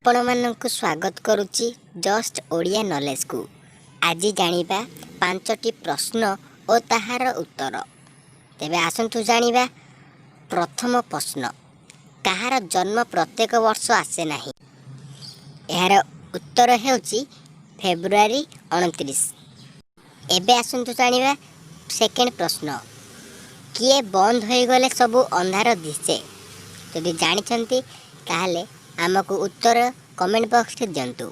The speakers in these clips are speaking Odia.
ଆପଣମାନଙ୍କୁ ସ୍ୱାଗତ କରୁଛି ଜଷ୍ଟ ଓଡ଼ିଆ ନଲେଜକୁ। ଆଜି ଜାଣିବା 5ଟି ପ୍ରଶ୍ନ ଓ ତାହାର ଉତ୍ତର। ତେବେ ଆସନ୍ତୁ ଜାଣିବା। ପ୍ରଥମ ପ୍ରଶ୍ନ, କାହାର ଜନ୍ମ ପ୍ରତ୍ୟେକ ବର୍ଷ ଆସେ ନାହିଁ? ଏହାର ଉତ୍ତର ହେଉଛି ଫେବୃଆରୀ 29। ଏବେ ଆସନ୍ତୁ ଜାଣିବା ସେକେଣ୍ଡ ପ୍ରଶ୍ନ, କିଏ ବନ୍ଦ ହୋଇଗଲେ ସବୁ ଅନ୍ଧାର ଦିଶେ? ଯଦି ଜାଣିଛନ୍ତି ତାହେଲେ ଆମକୁ ଉତ୍ତର କମେଣ୍ଟ ବକ୍ସରେ ଦିଅନ୍ତୁ।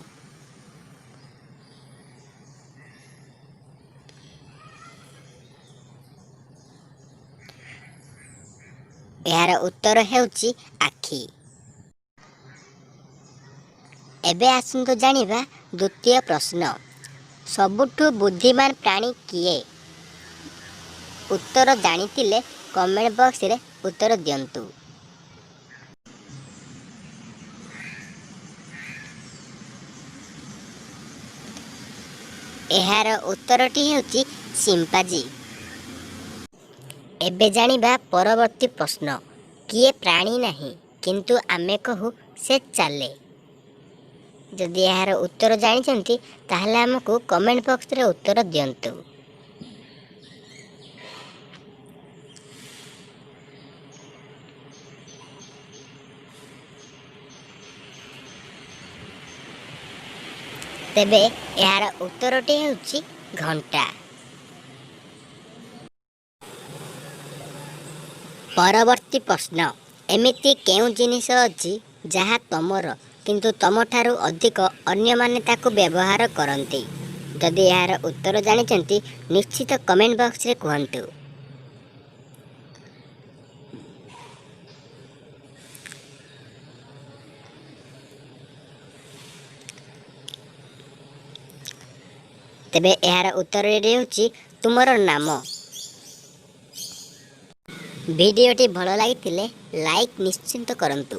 ଏହାର ଉତ୍ତର ହେଉଛି ଆଖି। ଏବେ ଆସନ୍ତୁ ଜାଣିବା ଦ୍ୱିତୀୟ ପ୍ରଶ୍ନ, ସବୁଠୁ ବୁଦ୍ଧିମାନ ପ୍ରାଣୀ କିଏ? ଉତ୍ତର ଜାଣିଥିଲେ କମେଣ୍ଟ ବକ୍ସରେ ଉତ୍ତର ଦିଅନ୍ତୁ। ଏହାର ଉତ୍ତରଟି ହେଉଛି ସିମ୍ପାଞ୍ଜି। ଏବେ ଜାଣିବା ପରବର୍ତ୍ତୀ ପ୍ରଶ୍ନ, କିଏ ପ୍ରାଣୀ ନାହିଁ କିନ୍ତୁ ଆମେ କହୁ ସେ ଚାଲେ? ଯଦି ଏହାର ଉତ୍ତର ଜାଣିଛନ୍ତି ତାହେଲେ ଆମକୁ କମେଣ୍ଟ ବକ୍ସରେ ଉତ୍ତର ଦିଅନ୍ତୁ। ତେବେ ଏହାର ଉତ୍ତରଟି ହେଉଛି ଘଣ୍ଟା। ପରବର୍ତ୍ତୀ ପ୍ରଶ୍ନ, ଏମିତି କେଉଁ ଜିନିଷ ଅଛି ଯାହା ତମର କିନ୍ତୁ ତମଠାରୁ ଅଧିକ ଅନ୍ୟମାନେ ତାକୁ ବ୍ୟବହାର କରନ୍ତି? ଯଦି ଏହାର ଉତ୍ତର ଜାଣିଛନ୍ତି ନିଶ୍ଚିତ କମେଣ୍ଟ ବକ୍ସରେ କୁହନ୍ତୁ। ତେବେ ଏହାର ଉତ୍ତରଟି ହେଉଛି ତୁମର ନାମ। ଭିଡ଼ିଓଟି ଭଲ ଲାଗିଥିଲେ ଲାଇକ୍ ନିଶ୍ଚିନ୍ତ କରନ୍ତୁ।